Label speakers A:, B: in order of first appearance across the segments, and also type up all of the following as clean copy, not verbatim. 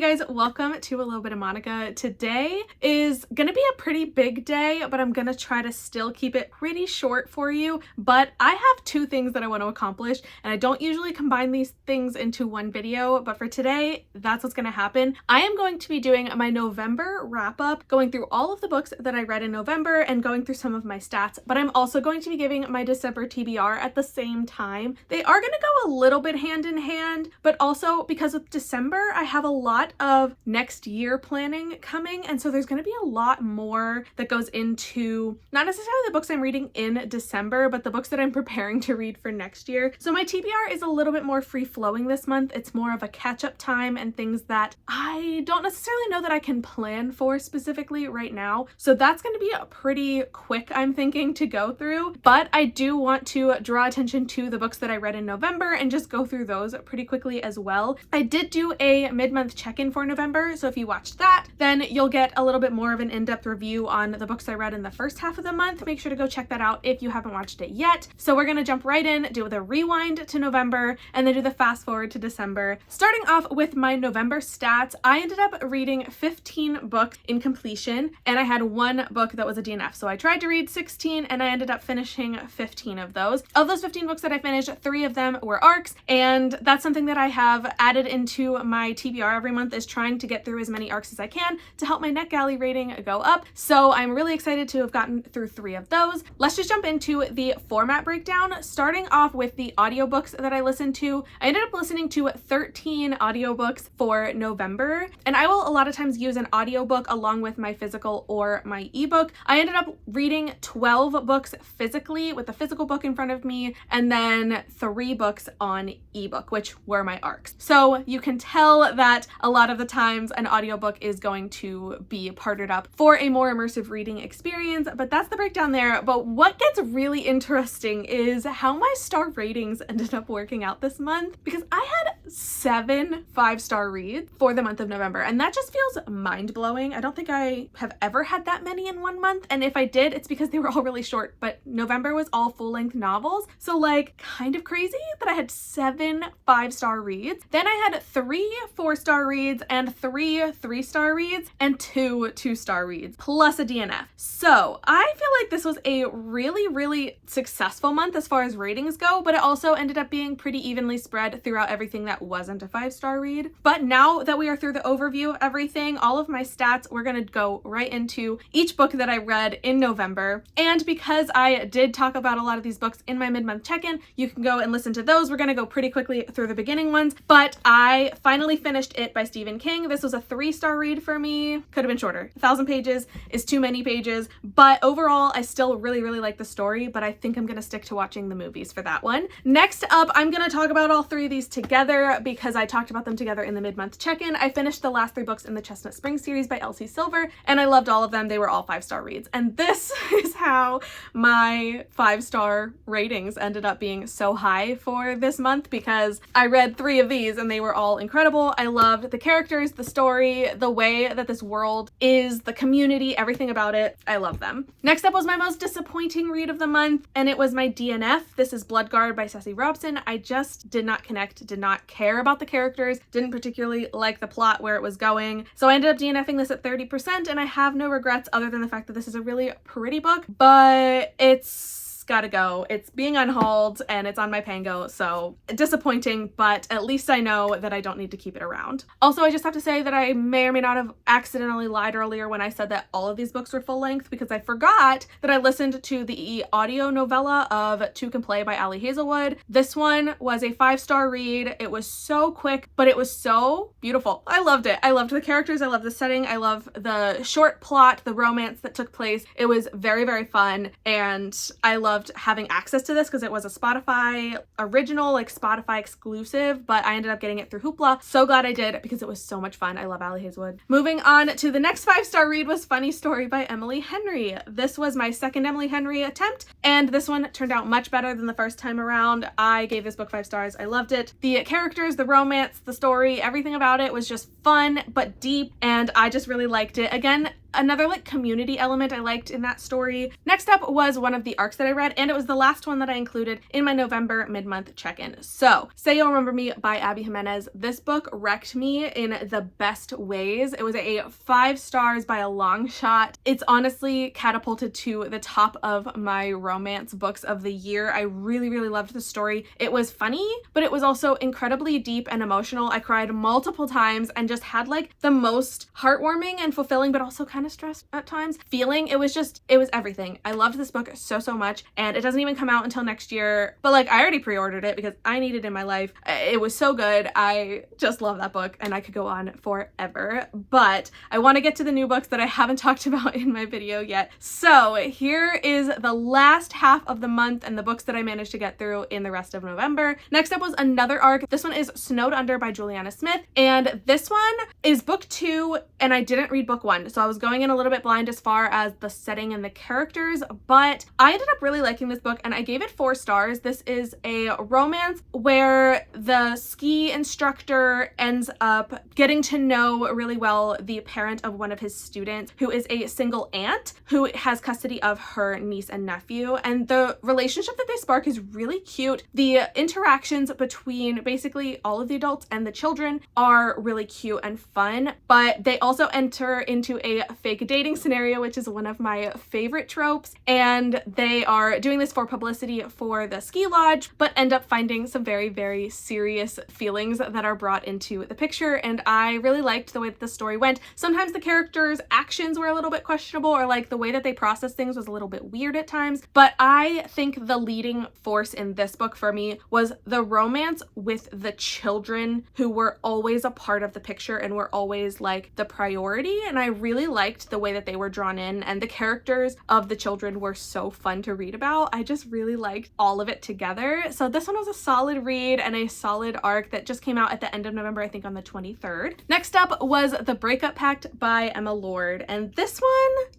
A: guys, welcome to A Little Bit of Monica. Today is gonna be a pretty big day, but I'm gonna try to still keep it pretty short for you. But I have two things that I want to accomplish, and I don't usually combine these things into one video, but for today, that's what's gonna happen. I am going to be doing my November wrap up, going through all of the books that I read in November and going through some of my stats, but I'm also going to be giving my December TBR at the same time. They are gonna go a little bit hand in hand, but also because with December, I have a lot of next year planning coming, and so there's going to be a lot more that goes into not necessarily the books I'm reading in December, but the books that I'm preparing to read for next year. So my TBR is a little bit more free-flowing this month. It's more of a catch-up time and things that I don't necessarily know that I can plan for specifically right now. So that's going to be a pretty quick, I'm thinking, to go through, but I do want to draw attention to the books that I read in November and just go through those pretty quickly as well. I did do a mid-month check-in for November, so if you watched that, then you'll get a little bit more of an in-depth review on the books I read in the first half of the month. Make sure to go check that out if you haven't watched it yet. So we're gonna jump right in, do the rewind to November, and then do the fast forward to December. Starting off with my November stats, I ended up reading 15 books in completion, and I had one book that was a DNF. So I tried to read 16, and I ended up finishing 15 of those. Of those 15 books that I finished, 3 of them were arcs, and that's something that I have added into my TBR every month, is trying to get through as many arcs as I can to help my NetGalley rating go up. So I'm really excited to have gotten through 3 of those. Let's just jump into the format breakdown, starting off with the audiobooks that I listened to. I ended up listening to 13 audiobooks for November, and I will a lot of times use an audiobook along with my physical or my ebook. I ended up reading 12 books physically with the physical book in front of me, and then 3 books on ebook, which were my arcs. So you can tell that a lot of the times an audiobook is going to be partnered up for a more immersive reading experience, but that's the breakdown there. But what gets really interesting is how my star ratings ended up working out this month, because I had 7 5-star reads for the month of November, and that just feels mind-blowing. I don't think I have ever had that many in one month, and if I did, it's because they were all really short, but November was all full-length novels, so like kind of crazy that I had 7 5-star reads. Then I had 3 4-star reads and 3 3-star reads and 2 2-star reads, plus a DNF. So I feel like this was a really successful month as far as ratings go, but it also ended up being pretty evenly spread throughout everything that wasn't a 5-star read. But now that we are through the overview of everything, all of my stats, we're gonna go right into each book that I read in November. And because I did talk about a lot of these books in my mid-month check-in, you can go and listen to those. We're gonna go pretty quickly through the beginning ones, but I finally finished It by Stephen King. This was a 3-star read for me. Could have been shorter. 1,000 pages is too many pages, but overall, I still really like the story, but I think I'm gonna stick to watching the movies for that one. Next up, I'm gonna talk about all 3 of these together because I talked about them together in the mid-month check-in. I finished the last 3 books in the Chestnut Springs series by Elsie Silver, and I loved all of them. They were all 5-star reads, and this is how my 5-star ratings ended up being so high for this month, because I read 3 of these and they were all incredible. I loved the characters, the story, the way that this world is, the community, everything about it. I love them. Next up was my most disappointing read of the month, and it was my DNF. This is Bloodguard by Ceci Robson. I just did not connect, did not care about the characters, didn't particularly like the plot where it was going. So I ended up DNFing this at 30%, and I have no regrets other than the fact that this is a really pretty book, but it's gotta go. It's being unhauled and it's on my Pango, so disappointing, but at least I know that I don't need to keep it around. Also, I just have to say that I may or may not have accidentally lied earlier when I said that all of these books were full length, because I forgot that I listened to the audio novella of Two Can Play by Ali Hazelwood. This one was a 5-star read. It was so quick, but it was so beautiful. I loved it. I loved the characters. I loved the setting. I love the short plot, the romance that took place. It was very fun, and I loved having access to this because it was a Spotify original, like Spotify exclusive, but I ended up getting it through Hoopla. So glad I did, because it was so much fun. I love Ali Hazelwood. Moving on to the next 5-star read was Funny Story by Emily Henry. This was my second Emily Henry attempt, and this one turned out much better than the first time around. I gave this book 5 stars. I loved it. The characters, the romance, the story, everything about it was just fun but deep, and I just really liked it. Again, another like community element I liked in that story. Next up was one of the arcs that I read, and it was the last one that I included in my November mid-month check-in. So, Say You'll Remember Me by Abby Jimenez. This book wrecked me in the best ways. It was a 5 stars by a long shot. It's honestly catapulted to the top of my romance books of the year. I really, really loved the story. It was funny, but it was also incredibly deep and emotional. I cried multiple times and just had like the most heartwarming and fulfilling, but also kind of stressed at times feeling. It was everything. I loved this book so, so much, and it doesn't even come out until next year, but like I already pre-ordered it because I need it in my life. It was so good. I just love that book, and I could go on forever, but I want to get to the new books that I haven't talked about in my video yet. So here is the last half of the month and the books that I managed to get through in the rest of November. Next up was another arc. This one is Snowed Under by Juliana Smith, and this one is book 2, and I didn't read book 1, so I was going in a little bit blind as far as the setting and the characters, but I ended up really liking this book and I gave it 4 stars. This is a romance where the ski instructor ends up getting to know really well the parent of one of his students, who is a single aunt who has custody of her niece and nephew, and the relationship that they spark is really cute. The interactions between basically all of the adults and the children are really cute and fun, but they also enter into a fake dating scenario, which is one of my favorite tropes, and they are doing this for publicity for the ski lodge, but end up finding some very, very serious feelings that are brought into the picture, and I really liked the way that the story went. Sometimes the characters' actions were a little bit questionable, or like the way that they process things was a little bit weird at times, but I think the leading force in this book for me was the romance with the children, who were always a part of the picture and were always like the priority, and I really liked the way that they were drawn in, and the characters of the children were so fun to read about. I just really liked all of it together. So this one was a solid read and a solid arc that just came out at the end of November, I think on the 23rd. Next up was The Breakup Pact by Emma Lord, and this one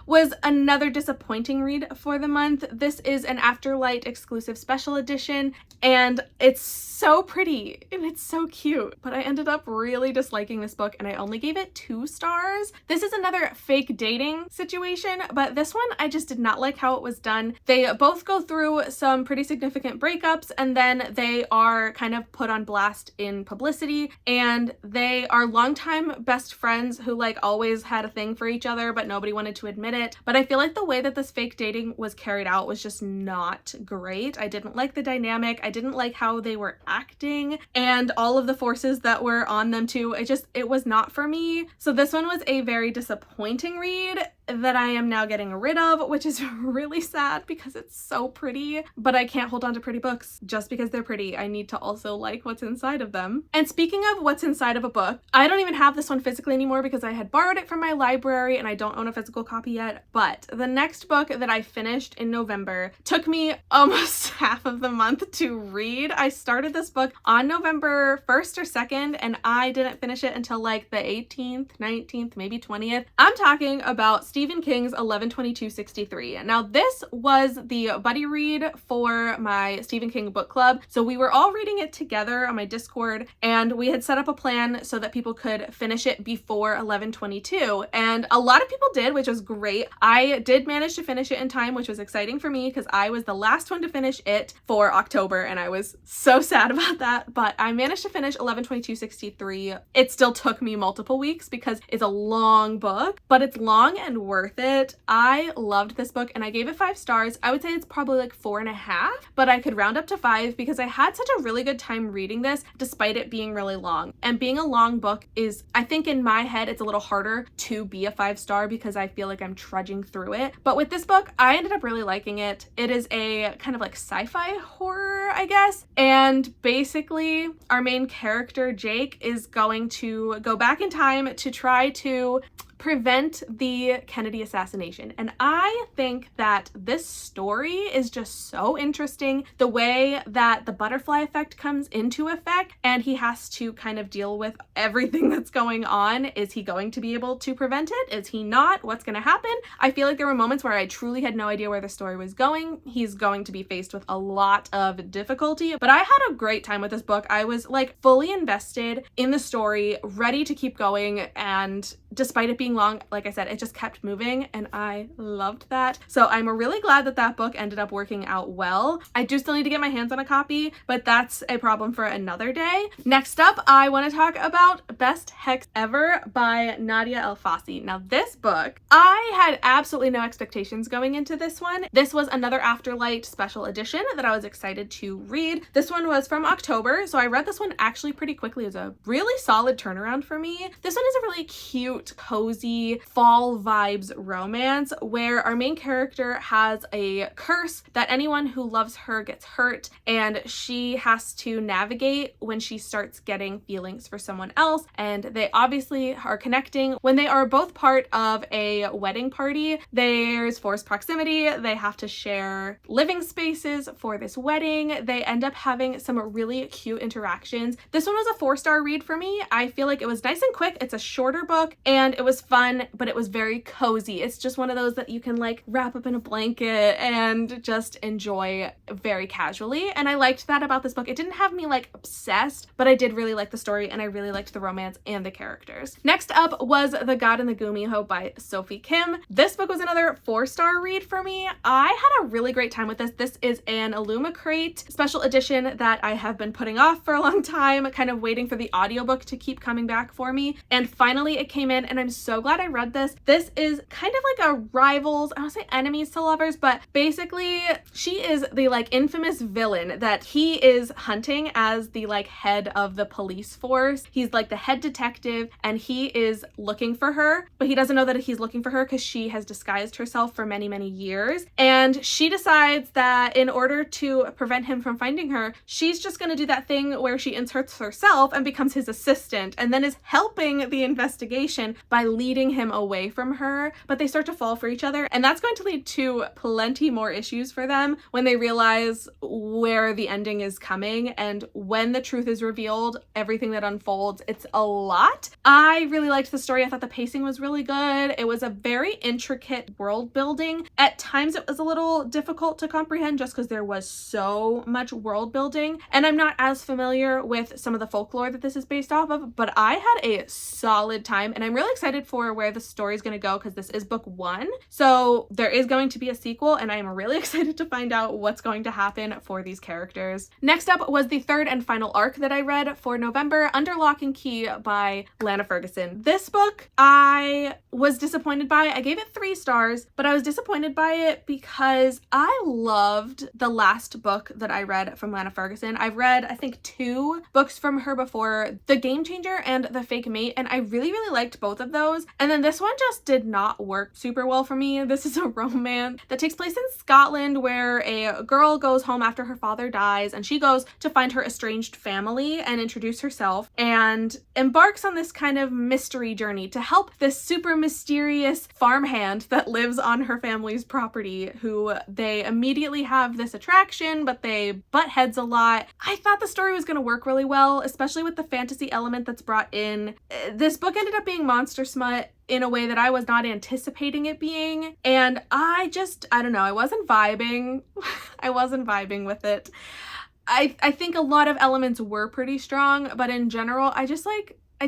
A: was another disappointing read for the month. This is an Afterlight exclusive special edition, and it's so pretty and it's so cute, but I ended up really disliking this book and I only gave it 2 stars. This is another fake dating situation, but this one I just did not like how it was done. They both go through some pretty significant breakups, and then they are kind of put on blast in publicity, and they are longtime best friends who like always had a thing for each other, but nobody wanted to admit it. But I feel like the way that this fake dating was carried out was just not great. I didn't like the dynamic. I didn't like how they were acting and all of the forces that were on them too. It was not for me. So this one was a very disappointing read that I am now getting rid of, which is really sad because it's so pretty, but I can't hold on to pretty books just because they're pretty. I need to also like what's inside of them. And speaking of what's inside of a book, I don't even have this one physically anymore because I had borrowed it from my library and I don't own a physical copy yet, but the next book that I finished in November took me almost half of the month to read. I started this book on November 1st or 2nd, and I didn't finish it until like the 18th, 19th, maybe 20th. I'm talking about Stephen King's 11/22/63. Now this was the buddy read for my Stephen King book club. So we were all reading it together on my Discord, and we had set up a plan so that people could finish it before 11/22. And a lot of people did, which was great. I did manage to finish it in time, which was exciting for me because I was the last one to finish it for October, and I was so sad about that. But I managed to finish 11/22/63. It still took me multiple weeks because it's a long book, but it's long and worth it. I loved this book and I gave it 5 stars. I would say it's probably like 4.5, but I could round up to 5 because I had such a really good time reading this despite it being really long. And being a long book is, I think in my head, it's a little harder to be a 5-star because I feel like I'm trudging through it. But with this book, I ended up really liking it. It is a kind of like sci-fi horror, I guess. And basically our main character, Jake, is going to go back in time to try to prevent the Kennedy assassination. And I think that this story is just so interesting. The way that the butterfly effect comes into effect and he has to kind of deal with everything that's going on. Is he going to be able to prevent it? Is he not? What's going to happen? I feel like there were moments where I truly had no idea where the story was going. He's going to be faced with a lot of difficulty, but I had a great time with this book. I was like fully invested in the story, ready to keep going, and despite it being being long, like I said, it just kept moving and I loved that. So I'm really glad that that book ended up working out well. I do still need to get my hands on a copy, but that's a problem for another day. Next up, I want to talk about Best Hex Ever by Nadia El-Fassi. Now this book, I had absolutely no expectations going into this one. This was another Afterlight special edition that I was excited to read. This one was from October, so I read this one actually pretty quickly. It was a really solid turnaround for me. This one is a really cute, cozy, fall vibes romance where our main character has a curse that anyone who loves her gets hurt, and she has to navigate when she starts getting feelings for someone else, and they obviously are connecting when they are both part of a wedding party. There's forced proximity, they have to share living spaces for this wedding, they end up having some really cute interactions. This one was a 4-star read for me. I feel like it was nice and quick. It's a shorter book and it was fun, but it was very cozy. It's just one of those that you can like wrap up in a blanket and just enjoy very casually, and I liked that about this book. It didn't have me like obsessed, but I did really like the story and I really liked the romance and the characters. Next up was The God and the Gumiho by Sophie Kim. This book was another 4-star read for me. I had a really great time with this. This is an Illumicrate special edition that I have been putting off for a long time, kind of waiting for the audiobook to keep coming back for me, and finally it came in and I'm so glad I read this. This is kind of like a rivals, I don't say enemies to lovers, but basically she is the like infamous villain that he is hunting as the like head of the police force. He's like the head detective and he is looking for her, but he doesn't know that he's looking for her because she has disguised herself for many, many years. And she decides that in order to prevent him from finding her, she's just going to do that thing where she inserts herself and becomes his assistant and then is helping the investigation by leading him away from her. But they start to fall for each other, and that's going to lead to plenty more issues for them when they realize where the ending is coming, and when the truth is revealed, everything that unfolds. It's a lot. I really liked the story. I thought the pacing was really good. It was a very intricate world building. At times it was a little difficult to comprehend just because there was so much world building, and I'm not as familiar with some of the folklore that this is based off of, but I had a solid time and I'm really excited for where the story is going to go because this is book 1. So there is going to be a sequel and I am really excited to find out what's going to happen for these characters. Next up was the third and final arc that I read for November, Under Lock and Key by Lana Ferguson. This book I was disappointed by. I gave it 3 stars, but I was disappointed by it because I loved the last book that I read from Lana Ferguson. I've read, I think, 2 books from her before, The Game Changer and The Fake Mate, and I really, really liked both of those. And then this one just did not work super well for me. This is a romance that takes place in Scotland where a girl goes home after her father dies and she goes to find her estranged family and introduce herself and embarks on this kind of mystery journey to help this super mysterious farmhand that lives on her family's property, who they immediately have this attraction, but they butt heads a lot. I thought the story was going to work really well, especially with the fantasy element that's brought in. This book ended up being monster smut in a way that I was not anticipating it being, and I don't know, I wasn't vibing. I wasn't vibing with it. I think a lot of elements were pretty strong, but in general, I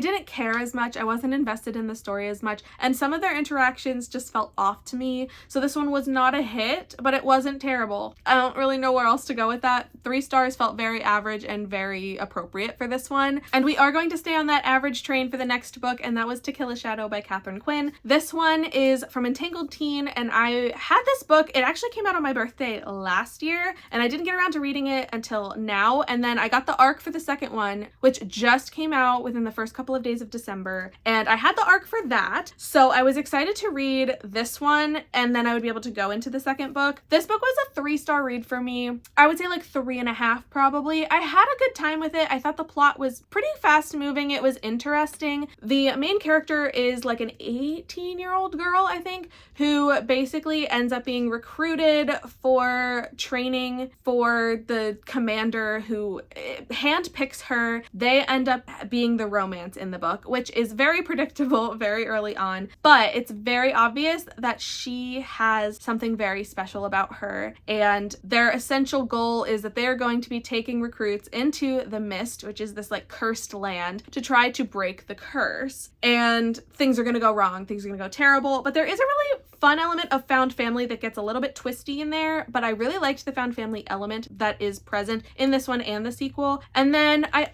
A: didn't care as much. I wasn't invested in the story as much, and some of their interactions just felt off to me. So this one was not a hit, but it wasn't terrible. I don't really know where else to go with that. 3 stars felt very average and very appropriate for this one. And we are going to stay on that average train for the next book, and that was To Kill a Shadow by Catherine Quinn. This one is from Entangled Teen, and I had this book. It actually came out on my birthday last year, and I didn't get around to reading it until now. And then I got the ARC for the second one, which just came out within the first couple of days of December, and I had the ARC for that, so I was excited to read this one and then I would be able to go into the second book. This book was a 3-star read for me. I would say like 3.5 probably. I had a good time with it. I thought the plot was pretty fast moving. It was interesting. The main character is like an 18-year-old girl, I think, who basically ends up being recruited for training for the commander who handpicks her. They end up being the romance romance in the book, which is very predictable very early on, but it's very obvious that she has something very special about her, and their essential goal is that they are going to be taking recruits into the Mist, which is this like cursed land, to try to break the curse. And things are going to go wrong, things are going to go terrible, but there is a really fun element of found family that gets a little bit twisty in there, but I really liked the found family element that is present in this one and the sequel. And then I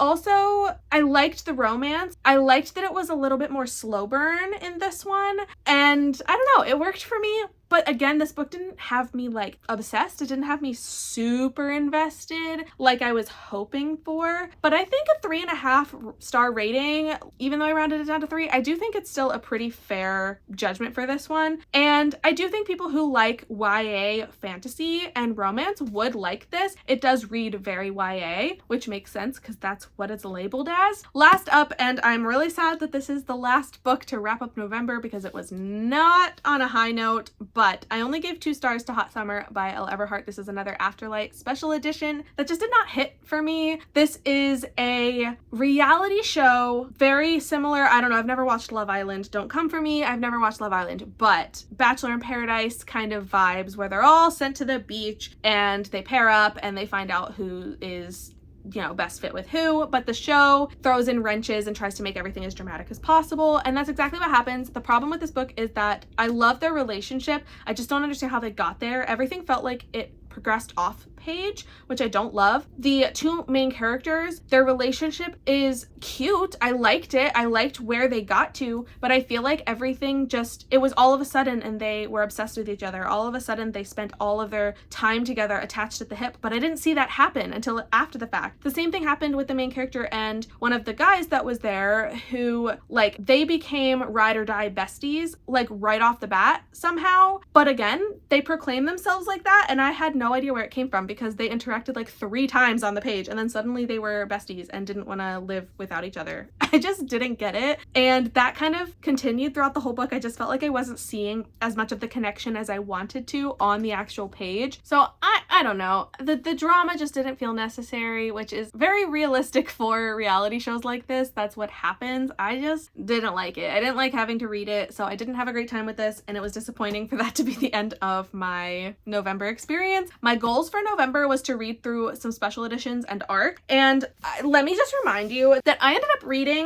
A: liked the romance. I liked that it was a little bit more slow burn in this one, and I don't know, it worked for me. But again, this book didn't have me like obsessed. It didn't have me super invested like I was hoping for. But I think a 3.5 star rating, even though I rounded it down to 3, I do think it's still a pretty fair judgment for this one. And I do think people who like YA fantasy and romance would like this. It does read very YA, which makes sense because that's what it's labeled as. Last up, and I'm really sad that this is the last book to wrap up November because it was not on a high note, but I only gave 2 stars to Hot Summer by Elle Everhart. This is another Afterlight special edition that just did not hit for me. This is a reality show, very similar. I don't know, I've never watched Love Island. Don't come for me, I've never watched Love Island, but Bachelor in Paradise kind of vibes where they're all sent to the beach and they pair up and they find out who is, you know, best fit with who, but the show throws in wrenches and tries to make everything as dramatic as possible, and that's exactly what happens. The problem with this book is that I love their relationship. I just don't understand how they got there. Everything felt like it progressed off page, which I don't love. The 2 main characters, their relationship is cute. I liked it. I liked where they got to, but I feel like everything just, it was all of a sudden and they were obsessed with each other. All of a sudden they spent all of their time together attached at the hip, but I didn't see that happen until after the fact. The same thing happened with the main character and one of the guys that was there who, like, they became ride or die besties, like, right off the bat somehow. But again, they proclaim themselves like that and I had no idea where it came from because they interacted like 3 times on the page and then suddenly they were besties and didn't want to live without each other. I just didn't get it, and that kind of continued throughout the whole book. I just felt like I wasn't seeing as much of the connection as I wanted to on the actual page. So I don't know, the drama just didn't feel necessary, which is very realistic for reality shows like this. That's what happens. I just didn't like it. I didn't like having to read it, so I didn't have a great time with this, and it was disappointing for that to be the end of my November experience. My goals for November was to read through some special editions and ARC, and let me just remind you that I ended up reading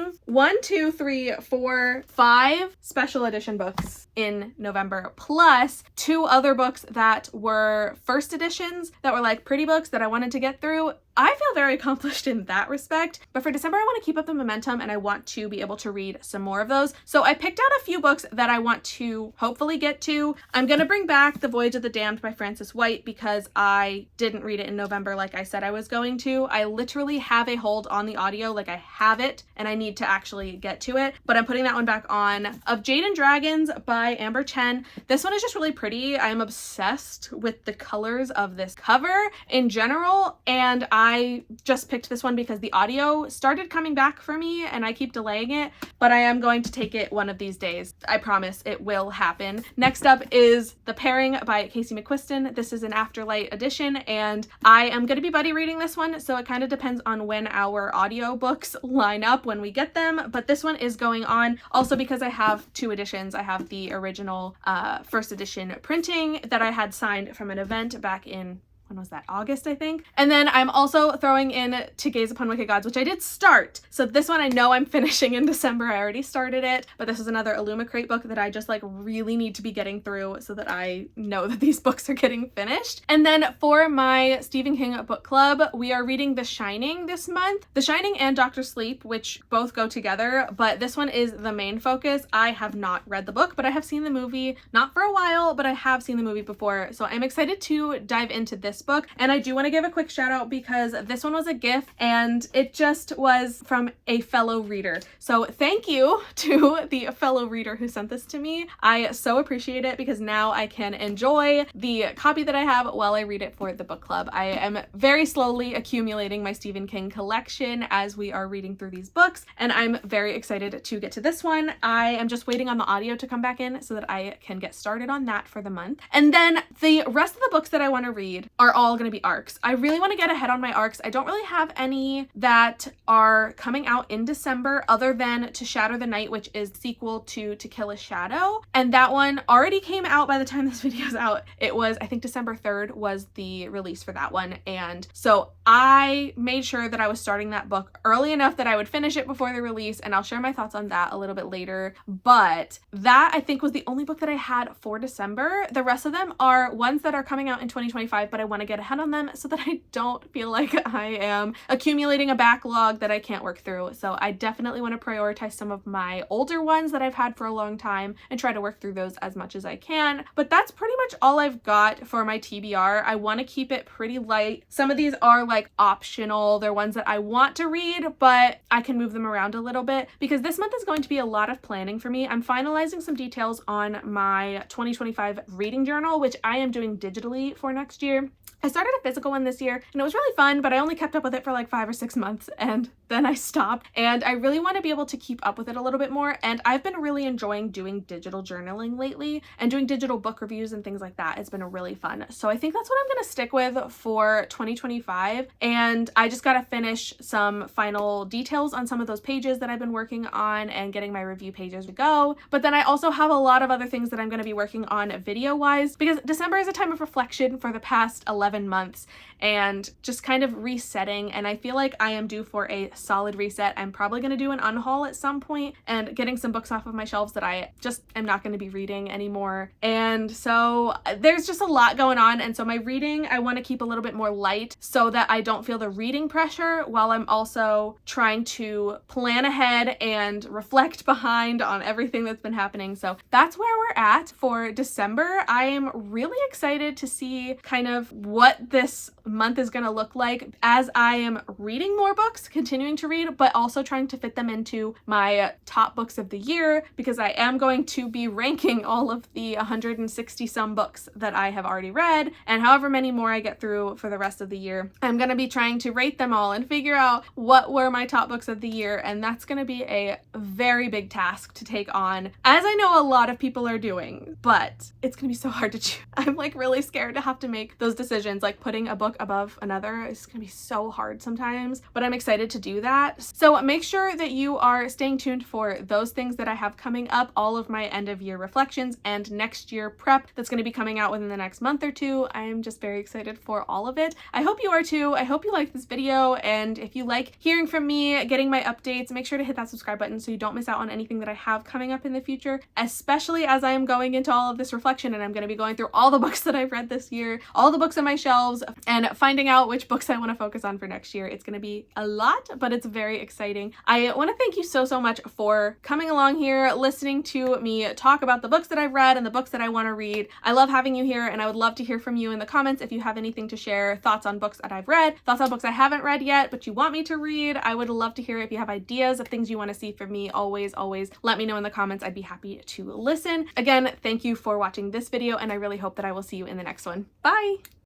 A: 5 special edition books in November, plus 2 other books that were first editions that were like pretty books that I wanted to get through. I feel very accomplished in that respect, but for December I want to keep up the momentum and I want to be able to read some more of those. So I picked out a few books that I want to hopefully get to. I'm gonna bring back The Voyage of the Damned by Frances White because I didn't read it in November like I said I was going to. I literally have a hold on the audio, like I have it and I need to actually get to it, but I'm putting that one back on. Of Jade and Dragons by Amber Chen. This one is just really pretty. I'm obsessed with the colors of this cover in general, and I just picked this one because the audio started coming back for me and I keep delaying it, but I am going to take it one of these days. I promise it will happen. Next up is The Pairing by Casey McQuiston. This is an Afterlight edition and I am going to be buddy reading this one, so it kind of depends on when our audio books line up when we get them, but this one is going on also because I have 2 editions. I have the original first edition printing that I had signed from an event back in, when was that? August, I think. And then I'm also throwing in To Gaze Upon Wicked Gods, which I did start. So this one I know I'm finishing in December. I already started it, but this is another Illumicrate book that I just like really need to be getting through so that I know that these books are getting finished. And then for my Stephen King book club, we are reading The Shining this month. The Shining and Dr. Sleep, which both go together, but this one is the main focus. I have not read the book, but I have seen the movie, not for a while, but I have seen the movie before. So I'm excited to dive into this book. And I do want to give a quick shout out because this one was a gift and it just was from a fellow reader. So thank you to the fellow reader who sent this to me. I so appreciate it because now I can enjoy the copy that I have while I read it for the book club. I am very slowly accumulating my Stephen King collection as we are reading through these books, and I'm very excited to get to this one. I am just waiting on the audio to come back in so that I can get started on that for the month. And then the rest of the books that I want to read are all going to be arcs. I really want to get ahead on my arcs. I don't really have any that are coming out in December other than To Shatter the Night, which is the sequel to Kill a Shadow. And that one already came out by the time this video is out. It was, I think December 3rd was the release for that one. And so I made sure that I was starting that book early enough that I would finish it before the release, and I'll share my thoughts on that a little bit later. But that I think was the only book that I had for December. The rest of them are ones that are coming out in 2025, but I want to get ahead on them so that I don't feel like I am accumulating a backlog that I can't work through. So I definitely want to prioritize some of my older ones that I've had for a long time and try to work through those as much as I can. But that's pretty much all I've got for my TBR. I want to keep it pretty light. Some of these are like optional. They're ones that I want to read, but I can move them around a little bit because this month is going to be a lot of planning for me. I'm finalizing some details on my 2025 reading journal, which I am doing digitally for next year. I started a physical one this year and it was really fun, but I only kept up with it for like 5 or 6 months and then I stopped, and I really want to be able to keep up with it a little bit more. And I've been really enjoying doing digital journaling lately and doing digital book reviews and things like that. It's been really fun. So I think that's what I'm going to stick with for 2025. And I just got to finish some final details on some of those pages that I've been working on and getting my review pages to go. But then I also have a lot of other things that I'm going to be working on video wise, because December is a time of reflection for the past 11 months and just kind of resetting. And I feel like I am due for a solid reset. I'm probably going to do an unhaul at some point and getting some books off of my shelves that I just am not going to be reading anymore. And so there's just a lot going on. And so my reading, I want to keep a little bit more light so that I don't feel the reading pressure while I'm also trying to plan ahead and reflect behind on everything that's been happening. So that's where we're at for December. I am really excited to see kind of what this month is going to look like as I am reading more books, continuing to read, but also trying to fit them into my top books of the year, because I am going to be ranking all of the 160 some books that I have already read, and however many more I get through for the rest of the year. I'm going to be trying to rate them all and figure out what were my top books of the year, and that's going to be a very big task to take on, as I know a lot of people are doing, but it's going to be so hard to choose. I'm like really scared to have to make those decisions, like putting a book above another is going to be so hard sometimes, but I'm excited to do that. So make sure that you are staying tuned for those things that I have coming up, all of my end of year reflections and next year prep that's going to be coming out within the next month or two. I am just very excited for all of it. I hope you are too. I hope you like this video, and if you like hearing from me, getting my updates, make sure to hit that subscribe button so you don't miss out on anything that I have coming up in the future, especially as I am going into all of this reflection and I'm going to be going through all the books that I've read this year, all the books on my shelves, and finding out which books I want to focus on for next year. It's going to be a lot, but it's very exciting. I want to thank you so much for coming along here, listening to me talk about the books that I've read and the books that I want to read. I love having you here, and I would love to hear from you in the comments if you have anything to share, thoughts on books that I've read, thoughts on books I haven't read yet but you want me to read. I would love to hear if you have ideas of things you want to see from me. Always let me know in the comments. I'd be happy to listen. Again, thank you for watching this video, and I really hope that I will see you in the next one. Bye!